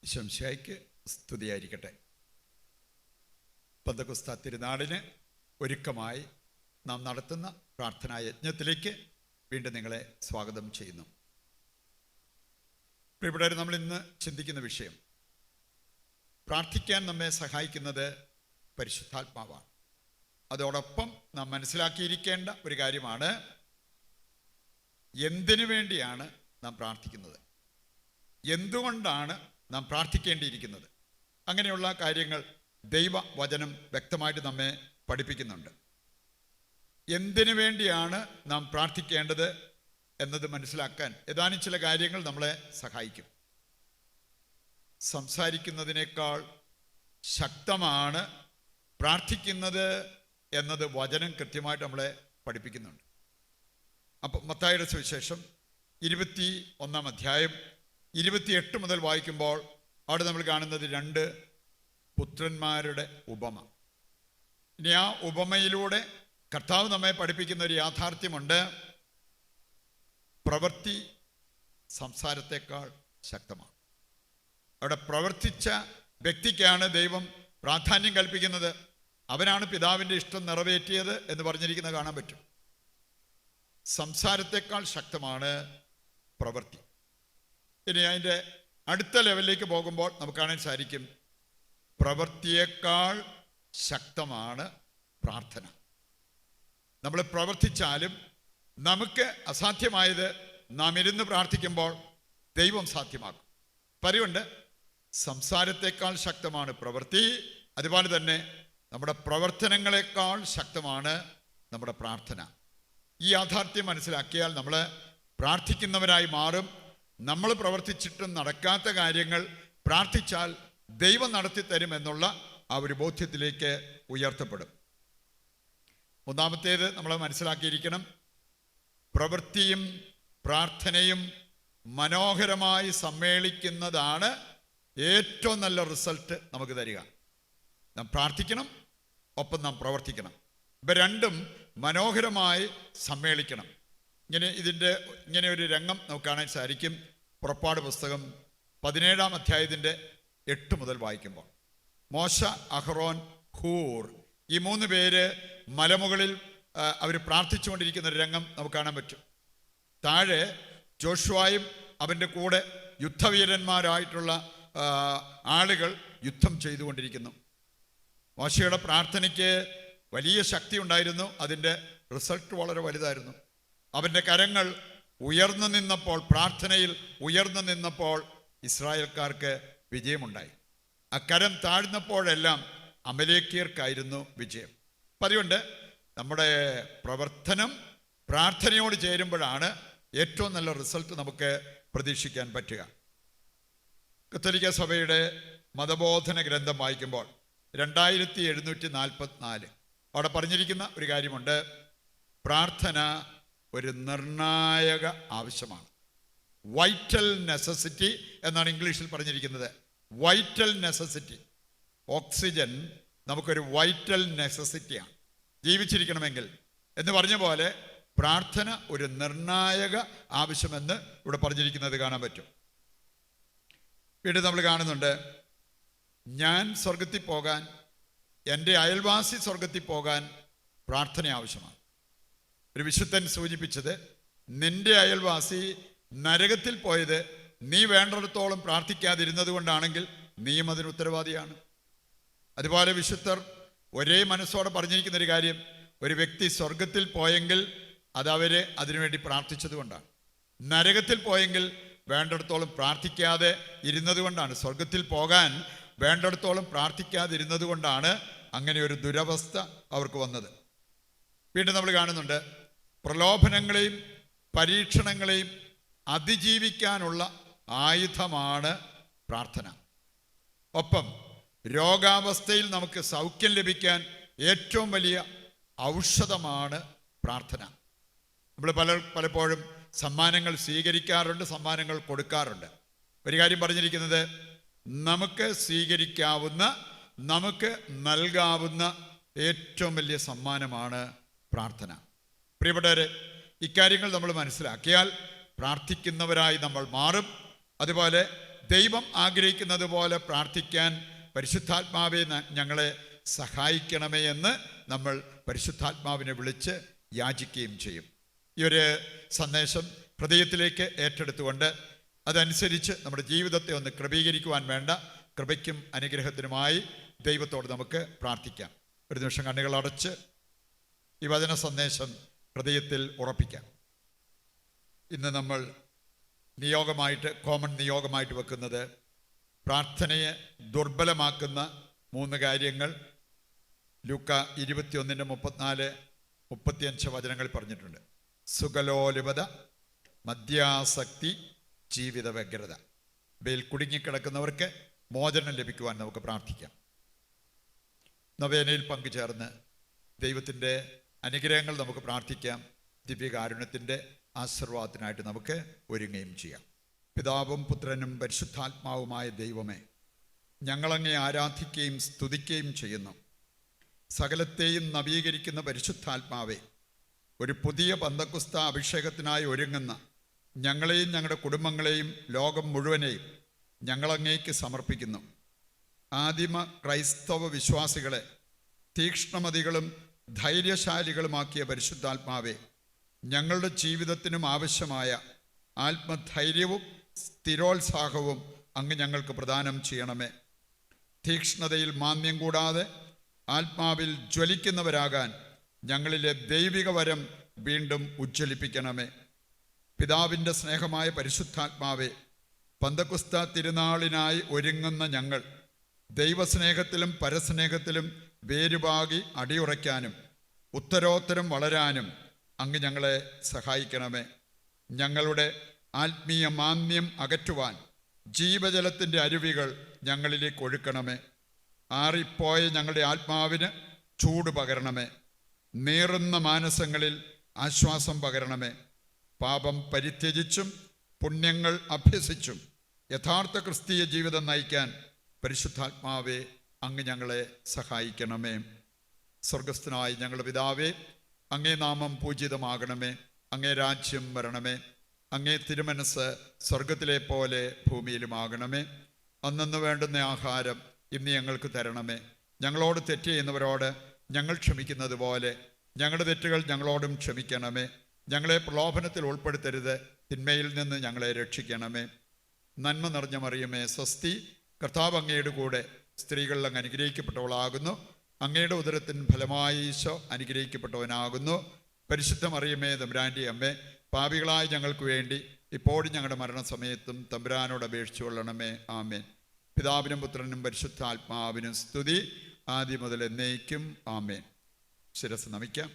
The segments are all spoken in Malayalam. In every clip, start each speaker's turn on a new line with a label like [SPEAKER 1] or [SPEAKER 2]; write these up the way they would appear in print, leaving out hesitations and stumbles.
[SPEAKER 1] ശംശായിക്ക് സ്തുതിയായിരിക്കട്ടെ. പെന്തക്കോസ്ത് തിരുനാളിന് ഒരുക്കമായി നാം നടത്തുന്ന പ്രാർത്ഥനാ യജ്ഞത്തിലേക്ക് വീണ്ടും നിങ്ങളെ സ്വാഗതം ചെയ്യുന്നു. പ്രിയപ്പെട്ടവരെ, നമ്മൾ ഇന്ന് ചിന്തിക്കുന്ന വിഷയം, പ്രാർത്ഥിക്കാൻ നമ്മെ സഹായിക്കുന്നത് പരിശുദ്ധാത്മാവാണ്. അതോടൊപ്പം നാം മനസ്സിലാക്കിയിരിക്കേണ്ട ഒരു കാര്യമാണ്, എന്തിനു വേണ്ടിയാണ് നാം പ്രാർത്ഥിക്കുന്നത്, എന്തുകൊണ്ടാണ് നാം പ്രാർത്ഥിക്കേണ്ടിയിരിക്കുന്നത്. അങ്ങനെയുള്ള കാര്യങ്ങൾ ദൈവവചനം വ്യക്തമായിട്ട് നമ്മെ പഠിപ്പിക്കുന്നുണ്ട്. എന്തിനു വേണ്ടിയാണ് നാം പ്രാർത്ഥിക്കേണ്ടത് എന്നത് മനസ്സിലാക്കാൻ ഏതാനും ചില കാര്യങ്ങൾ നമ്മളെ സഹായിക്കും. സംസാരിക്കുന്നതിനേക്കാൾ ശക്തമാണ് പ്രാർത്ഥിക്കുന്നത് എന്നത് വചനം കൃത്യമായിട്ട് നമ്മളെ പഠിപ്പിക്കുന്നുണ്ട്. അപ്പം മത്തായിയുടെ സുവിശേഷം 21-ാം അധ്യായം 28 മുതൽ വായിക്കുമ്പോൾ അവിടെ നമ്മൾ കാണുന്നത് 2 പുത്രന്മാരുടെ ഉപമ. ഇനി ആ ഉപമയിലൂടെ കർത്താവ് നമ്മെ പഠിപ്പിക്കുന്ന ഒരു യാഥാർത്ഥ്യമുണ്ട്. പ്രവൃത്തി സംസാരത്തെക്കാൾ ശക്തമാണ്. അവിടെ പ്രവർത്തിച്ച വ്യക്തിക്കാണ് ദൈവം പ്രാധാന്യം കൽപ്പിക്കുന്നത്. അവനാണ് പിതാവിൻ്റെ ഇഷ്ടം നിറവേറ്റിയത് എന്ന് പറഞ്ഞിരിക്കുന്നത് കാണാൻ പറ്റും. സംസാരത്തെക്കാൾ ശക്തമാണ് പ്രവൃത്തി. ഇനി അതിൻ്റെ അടുത്ത ലെവലിലേക്ക് പോകുമ്പോൾ നമുക്ക് കാണാൻ സാധിക്കും, പ്രവൃത്തിയേക്കാൾ ശക്തമാണ് പ്രാർത്ഥന. നമ്മൾ പ്രവർത്തിച്ചാലും നമുക്ക് അസാധ്യമായത് നാം ഇരുന്ന് പ്രാർത്ഥിക്കുമ്പോൾ ദൈവം സാധ്യമാക്കും. പറയുണ്ട്, സംസാരത്തെക്കാൾ ശക്തമാണ് പ്രവൃത്തി, അതുപോലെ തന്നെ നമ്മുടെ പ്രവർത്തനങ്ങളെക്കാൾ ശക്തമാണ് നമ്മുടെ പ്രാർത്ഥന. ഈ യാഥാർത്ഥ്യം മനസ്സിലാക്കിയാൽ നമ്മൾ പ്രാർത്ഥിക്കുന്നവരായി മാറും. നമ്മൾ പ്രവർത്തിച്ചിട്ടും നടക്കാത്ത കാര്യങ്ങൾ പ്രാർത്ഥിച്ചാൽ ദൈവം നടത്തി തരുമെന്നുള്ള ആ ഒരു ബോധ്യത്തിലേക്ക് ഉയർത്തപ്പെടും. ഒന്നാമത്തേത് നമ്മൾ മനസ്സിലാക്കിയിരിക്കണം, പ്രവൃത്തിയും പ്രാർത്ഥനയും മനോഹരമായി സമ്മേളിക്കുന്നതാണ് ഏറ്റവും നല്ല റിസൾട്ട് നമുക്ക് തരിക. നാം പ്രാർത്ഥിക്കണം, ഒപ്പം നാം പ്രവർത്തിക്കണം. ഇവ രണ്ടും മനോഹരമായി സമ്മേളിക്കണം. ഇങ്ങനെ ഒരു രംഗം നമുക്ക് കാണാൻ സാധിക്കും. പുറപ്പാട് പുസ്തകം 17-ാം അധ്യായത്തിൻ്റെ 8 മുതൽ വായിക്കുമ്പോൾ മോശ, അഹ്റോൻ, ഹൂർ, ഈ 3 പേര് മലമുകളിൽ അവർ പ്രാർത്ഥിച്ചുകൊണ്ടിരിക്കുന്ന ഒരു രംഗം നമുക്ക് കാണാൻ പറ്റും. താഴെ ജോഷുവായും അവൻ്റെ കൂടെ യുദ്ധവീരന്മാരായിട്ടുള്ള ആളുകൾ യുദ്ധം ചെയ്തുകൊണ്ടിരിക്കുന്നു. മോശയുടെ പ്രാർത്ഥനയ്ക്ക് വലിയ ശക്തി ഉണ്ടായിരുന്നു. അതിൻ്റെ റിസൾട്ട് വളരെ വലുതായിരുന്നു. അവൻ്റെ കരങ്ങൾ ഉയർന്നു നിന്നപ്പോൾ, പ്രാർത്ഥനയിൽ ഉയർന്നു നിന്നപ്പോൾ ഇസ്രായേൽക്കാർക്ക് വിജയമുണ്ടായി. ആ കരം താഴ്ന്നപ്പോഴെല്ലാം അമലേക്യർക്കായിരുന്നു വിജയം. അപ്പം അതുകൊണ്ട് നമ്മുടെ പ്രവർത്തനം പ്രാർത്ഥനയോട് ചേരുമ്പോഴാണ് ഏറ്റവും നല്ല റിസൾട്ട് നമുക്ക് പ്രതീക്ഷിക്കാൻ പറ്റുക. കത്തോലിക്ക സഭയുടെ മതബോധന ഗ്രന്ഥം വായിക്കുമ്പോൾ 2744 അവിടെ പറഞ്ഞിരിക്കുന്ന ഒരു കാര്യമുണ്ട്, പ്രാർത്ഥന ഒരു നിർണായക ആവശ്യമാണ്. വൈറ്റൽ നെസസിറ്റി എന്നാണ് ഇംഗ്ലീഷിൽ പറഞ്ഞിരിക്കുന്നത്. Vital necessity. ഓക്സിജൻ നമുക്കൊരു വൈറ്റൽ നെസസിറ്റിയാണ് ജീവിച്ചിരിക്കണമെങ്കിൽ എന്ന് പറഞ്ഞ പോലെ പ്രാർത്ഥന ഒരു നിർണായക ആവശ്യമെന്ന് ഇവിടെ പറഞ്ഞിരിക്കുന്നത് കാണാൻ പറ്റും. വീണ്ടും നമ്മൾ കാണുന്നുണ്ട്, ഞാൻ സ്വർഗത്തിൽ പോകാൻ, എൻ്റെ അയൽവാസി സ്വർഗത്തിൽ പോകാൻ പ്രാർത്ഥന ആവശ്യമാണ്. ഒരു വിശുദ്ധൻ സൂചിപ്പിച്ചത്, നിന്റെ അയൽവാസി നരകത്തിൽ പോയത് നീ വേണ്ടിടത്തോളം പ്രാർത്ഥിക്കാതിരുന്നത് കൊണ്ടാണെങ്കിൽ നീയും അതിന് ഉത്തരവാദിയാണ്. അതുപോലെ വിശുദ്ധർ ഒരേ മനസ്സോടെ പറഞ്ഞിരിക്കുന്ന ഒരു കാര്യം, ഒരു വ്യക്തി സ്വർഗത്തിൽ പോയെങ്കിൽ അത് അവരെ അതിനുവേണ്ടി പ്രാർത്ഥിച്ചത് കൊണ്ടാണ്. നരകത്തിൽ പോയെങ്കിൽ വേണ്ടിടത്തോളം പ്രാർത്ഥിക്കാതെ ഇരുന്നത് കൊണ്ടാണ്. സ്വർഗത്തിൽ പോകാൻ വേണ്ടിടത്തോളം പ്രാർത്ഥിക്കാതിരുന്നത് കൊണ്ടാണ് അങ്ങനെ ഒരു ദുരവസ്ഥ അവർക്ക് വന്നത്. വീണ്ടും നമ്മൾ കാണുന്നുണ്ട്, പ്രലോഭനങ്ങളെയും പരീക്ഷണങ്ങളെയും അതിജീവിക്കാനുള്ള ആയുധമാണ് പ്രാർത്ഥന. ഒപ്പം രോഗാവസ്ഥയിൽ നമുക്ക് സൗഖ്യം ലഭിക്കാൻ ഏറ്റവും വലിയ ഔഷധമാണ് പ്രാർത്ഥന. നമ്മൾ പലപ്പോഴും സമ്മാനങ്ങൾ സ്വീകരിക്കാറുണ്ട്, സമ്മാനങ്ങൾ കൊടുക്കാറുണ്ട്. ഒരു കാര്യം പറഞ്ഞിരിക്കുന്നത്, നമുക്ക് സ്വീകരിക്കാവുന്ന, നമുക്ക് നൽകാവുന്ന ഏറ്റവും വലിയ സമ്മാനമാണ് പ്രാർത്ഥന. പ്രിയപ്പെട്ടവരെ, ഇക്കാര്യങ്ങൾ നമ്മൾ മനസ്സിലാക്കിയാൽ പ്രാർത്ഥിക്കുന്നവരായി നമ്മൾ മാറും. അതുപോലെ ദൈവം ആഗ്രഹിക്കുന്നത് പോലെ പ്രാർത്ഥിക്കാൻ പരിശുദ്ധാത്മാവെ ഞങ്ങളെ സഹായിക്കണമേ എന്ന് നമ്മൾ പരിശുദ്ധാത്മാവിനെ വിളിച്ച് യാചിക്കുകയും ചെയ്യും. ഈ ഒരു സന്ദേശം ഹൃദയത്തിലേക്ക് ഏറ്റെടുത്തുകൊണ്ട് അതനുസരിച്ച് നമ്മുടെ ജീവിതത്തെ ഒന്ന് ക്രമീകരിക്കുവാൻ വേണ്ട കൃപയ്ക്കും അനുഗ്രഹത്തിനുമായി ദൈവത്തോട് നമുക്ക് പ്രാർത്ഥിക്കാം. ഒരു നിമിഷം കണ്ണുകൾ അടച്ച് ഈ വചന സന്ദേശം ഹൃദയത്തിൽ ഉറപ്പിക്കാം. ഇന്ന് നമ്മൾ കോമൺ നിയോഗമായിട്ട് വെക്കുന്നത് പ്രാർത്ഥനയെ ദുർബലമാക്കുന്ന 3 കാര്യങ്ങൾ ലൂക്ക 21:34-35 വചനങ്ങൾ പറഞ്ഞിട്ടുണ്ട്. സുഖലോലുപത, മദ്യാസക്തി, ജീവിത വ്യഗ്രത. ഇവയിൽ കുടുങ്ങിക്കിടക്കുന്നവർക്ക് മോചനം ലഭിക്കുവാൻ നമുക്ക് പ്രാർത്ഥിക്കാം. നൊവേനയിൽ പങ്കുചേർന്ന് ദൈവത്തിൻ്റെ അനുഗ്രഹങ്ങൾ നമുക്ക് പ്രാർത്ഥിക്കാം. ദിവ്യകാരുണ്യത്തിൻ്റെ ആശീർവാദത്തിനായിട്ട് നമുക്ക് ഒരുങ്ങുകയും ചെയ്യാം. പിതാവും പുത്രനും പരിശുദ്ധാത്മാവുമായ ദൈവമേ, ഞങ്ങളങ്ങേ ആരാധിക്കുകയും സ്തുതിക്കുകയും ചെയ്യുന്നു. സകലത്തെയും നവീകരിക്കുന്ന പരിശുദ്ധാത്മാവേ, ഒരു പുതിയ പന്തക്കുസ്ത അഭിഷേകത്തിനായി ഒരുങ്ങുന്ന ഞങ്ങളെയും ഞങ്ങളുടെ കുടുംബങ്ങളെയും ലോകം മുഴുവനെയും ഞങ്ങളങ്ങേക്ക് സമർപ്പിക്കുന്നു. ആദിമ ക്രൈസ്തവ വിശ്വാസികളെ തീക്ഷ്ണമതികളും ധൈര്യശാലികളുമാക്കിയ പരിശുദ്ധാത്മാവേ, ഞങ്ങളുടെ ജീവിതത്തിനും ആവശ്യമായ ആത്മധൈര്യവും സ്ഥിരോത്സാഹവും അങ്ങ് ഞങ്ങൾക്ക് പ്രദാനം ചെയ്യണമേ. തീക്ഷ്ണതയിൽ മാന്ദ്യം കൂടാതെ ആത്മാവിൽ ജ്വലിക്കുന്നവരാകാൻ ഞങ്ങളിലെ ദൈവിക വരം വീണ്ടും ഉജ്ജ്വലിപ്പിക്കണമേ. പിതാവിൻ്റെ സ്നേഹമായ പരിശുദ്ധാത്മാവേ, പന്തക്കുസ്ത തിരുനാളിനായി ഒരുങ്ങുന്ന ഞങ്ങൾ ദൈവസ്നേഹത്തിലും പരസ്നേഹത്തിലും വേരുപാകി അടിയുറയ്ക്കാനും ഉത്തരോത്തരം വളരാനും അങ്ങ് ഞങ്ങളെ സഹായിക്കണമേ. ഞങ്ങളുടെ ആത്മീയ മാന്ദ്യം അകറ്റുവാൻ ജീവജലത്തിൻ്റെ അരുവികൾ ഞങ്ങളിലേക്ക് ഒഴുക്കണമേ. ആറിപ്പോയ ഞങ്ങളുടെ ആത്മാവിന് ചൂട് പകരണമേ. നീറുന്ന മാനസങ്ങളിൽ ആശ്വാസം പകരണമേ. പാപം പരിത്യജിച്ചും പുണ്യങ്ങൾ അഭ്യസിച്ചും യഥാർത്ഥ ക്രിസ്തീയ ജീവിതം നയിക്കാൻ പരിശുദ്ധാത്മാവേ, അങ്ങ് ഞങ്ങളെ സഹായിക്കണമേ. സ്വർഗസ്ഥനായ ഞങ്ങളുടെ പിതാവേ, അങ്ങേ നാമം പൂജിതമാകണമേ. അങ്ങേ രാജ്യം വരണമേ. അങ്ങേ തിരുമനസ് സ്വർഗത്തിലെ പോലെ ഭൂമിയിലുമാകണമേ. അന്നന്ന് വേണ്ടുന്ന ആഹാരം ഇന്ന് ഞങ്ങൾക്ക് തരണമേ. ഞങ്ങളോട് തെറ്റ് ചെയ്യുന്നവരോട് ഞങ്ങൾ ക്ഷമിക്കുന്നത് പോലെ ഞങ്ങളുടെ തെറ്റുകൾ ഞങ്ങളോടും ക്ഷമിക്കണമേ. ഞങ്ങളെ പ്രലോഭനത്തിൽ ഉൾപ്പെടുത്തരുത്, തിന്മയിൽ നിന്ന് ഞങ്ങളെ രക്ഷിക്കണമേ. നന്മ നിറഞ്ഞ മറിയമേ, സ്വസ്തി, കർത്താവ് അങ്ങയുടെ കൂടെ സ്ത്രീകളിൽ അങ്ങ് അനുഗ്രഹിക്കപ്പെട്ടവളാകുന്നു. അങ്ങയുടെ ഉദരത്തിന് ഫലമായി ഈശോ അനുഗ്രഹിക്കപ്പെട്ടവനാകുന്നു. പരിശുദ്ധ മറിയമേ, തമ്പുരാൻ്റെ അമ്മേ, പാപികളായ ഞങ്ങൾക്ക് വേണ്ടി ഇപ്പോഴും ഞങ്ങളുടെ മരണസമയത്തും തമ്പുരാനോട് അപേക്ഷിച്ചു കൊള്ളണമേ. ആമേൻ. പിതാവിനും പുത്രനും പരിശുദ്ധാത്മാവിനും സ്തുതി, ആദ്യം മുതൽ എന്നേക്കും. ആമേൻ. ശിരസ് നമിക്കാം.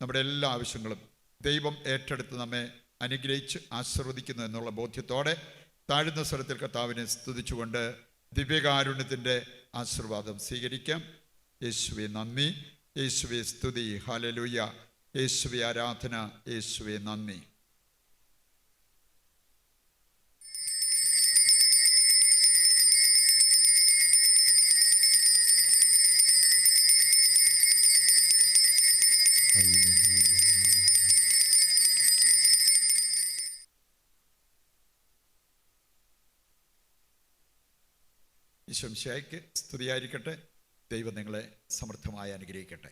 [SPEAKER 1] നമ്മുടെ എല്ലാ ആവശ്യങ്ങളും ദൈവം ഏറ്റെടുത്ത് നമ്മെ അനുഗ്രഹിച്ച് ആശീർവദിക്കുന്നു എന്നുള്ള ബോധ്യത്തോടെ താഴ്ന്ന സ്വരത്തിൽ കർത്താവിനെ സ്തുതിച്ചുകൊണ്ട് ദിവ്യകാരുണ്യത്തിൻ്റെ ആശീർവാദം സ്വീകരിക്കാം. യേശുവേ നന്ദി, യേശുവേ സ്തുതി, ഹല്ലേലൂയ, യേശുവേ ആരാധന, യേശുവേ നന്ദി. ഈശോ മിശിഹായ്ക്ക് സ്തുതിയായിരിക്കട്ടെ. ദൈവം നിങ്ങളെ സമൃദ്ധമായി അനുഗ്രഹിക്കട്ടെ.